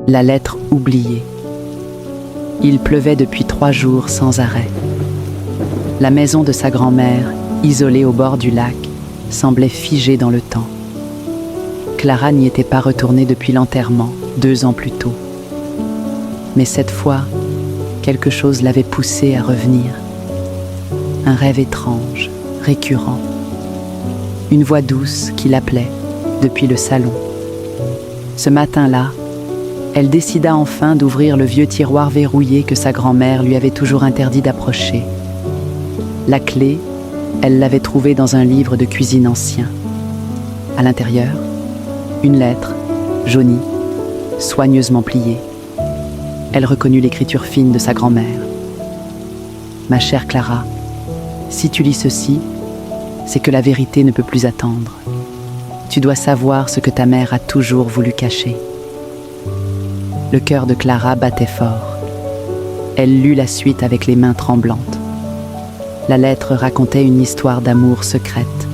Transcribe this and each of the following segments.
La lettre oubliée. Il pleuvait depuis 3 jours sans arrêt. La maison de sa grand-mère, isolée au bord du lac, semblait figée dans le temps. Clara n'y était pas retournée depuis l'enterrement, 2 ans plus tôt. Mais cette fois, quelque chose l'avait poussée à revenir. Un rêve étrange, récurrent. Une voix douce qui l'appelait depuis le salon. Ce matin-là, elle décida enfin d'ouvrir le vieux tiroir verrouillé que sa grand-mère lui avait toujours interdit d'approcher. La clé, elle l'avait trouvée dans un livre de cuisine ancien. À l'intérieur, une lettre, jaunie, soigneusement pliée. Elle reconnut l'écriture fine de sa grand-mère. « Ma chère Clara, si tu lis ceci, c'est que la vérité ne peut plus attendre. Tu dois savoir ce que ta mère a toujours voulu cacher. » Le cœur de Clara battait fort. Elle lut la suite avec les mains tremblantes. La lettre racontait une histoire d'amour secrète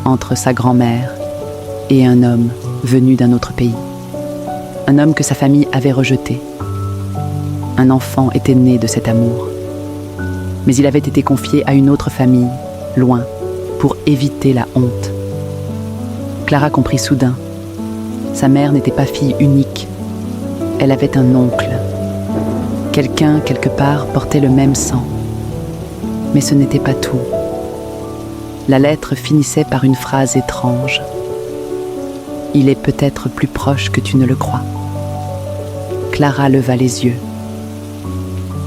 entre sa grand-mère et un homme venu d'un autre pays. Un homme que sa famille avait rejeté. Un enfant était né de cet amour. Mais il avait été confié à une autre famille, loin, pour éviter la honte. Clara comprit soudain. Sa mère n'était pas fille unique. Elle avait un oncle. Quelqu'un, quelque part, portait le même sang. Mais ce n'était pas tout. La lettre finissait par une phrase étrange. « Il est peut-être plus proche que tu ne le crois. » Clara leva les yeux.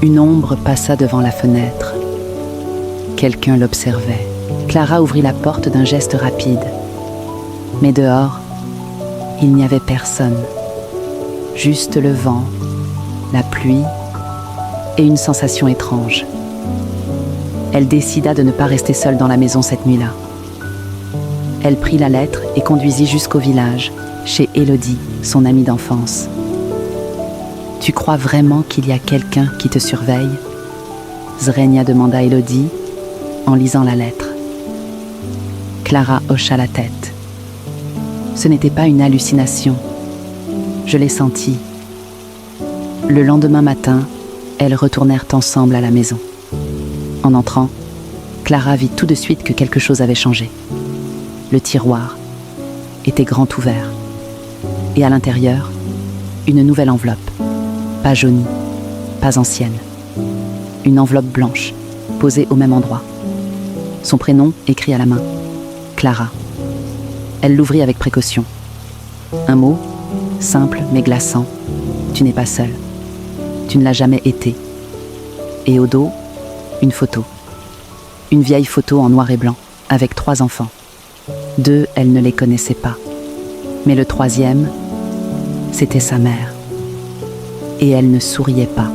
Une ombre passa devant la fenêtre. Quelqu'un l'observait. Clara ouvrit la porte d'un geste rapide. Mais dehors, il n'y avait personne. Juste le vent, la pluie et une sensation étrange. Elle décida de ne pas rester seule dans la maison cette nuit-là. Elle prit la lettre et conduisit jusqu'au village, chez Élodie, son amie d'enfance. « Tu crois vraiment qu'il y a quelqu'un qui te surveille ?» Zrenia demanda Élodie en lisant la lettre. Clara hocha la tête. Ce n'était pas une hallucination. Je l'ai senti. Le lendemain matin, elles retournèrent ensemble à la maison. En entrant, Clara vit tout de suite que quelque chose avait changé. Le tiroir était grand ouvert. Et à l'intérieur, une nouvelle enveloppe. Pas jaunie, pas ancienne. Une enveloppe blanche, posée au même endroit. Son prénom écrit à la main. Clara. Elle l'ouvrit avec précaution. Un mot, simple mais glaçant. Tu n'es pas seule. Tu ne l'as jamais été. Et au dos, une photo. Une vieille photo en noir et blanc, avec 3 enfants. 2, elle ne les connaissait pas. Mais le 3e, c'était sa mère. Et elle ne souriait pas.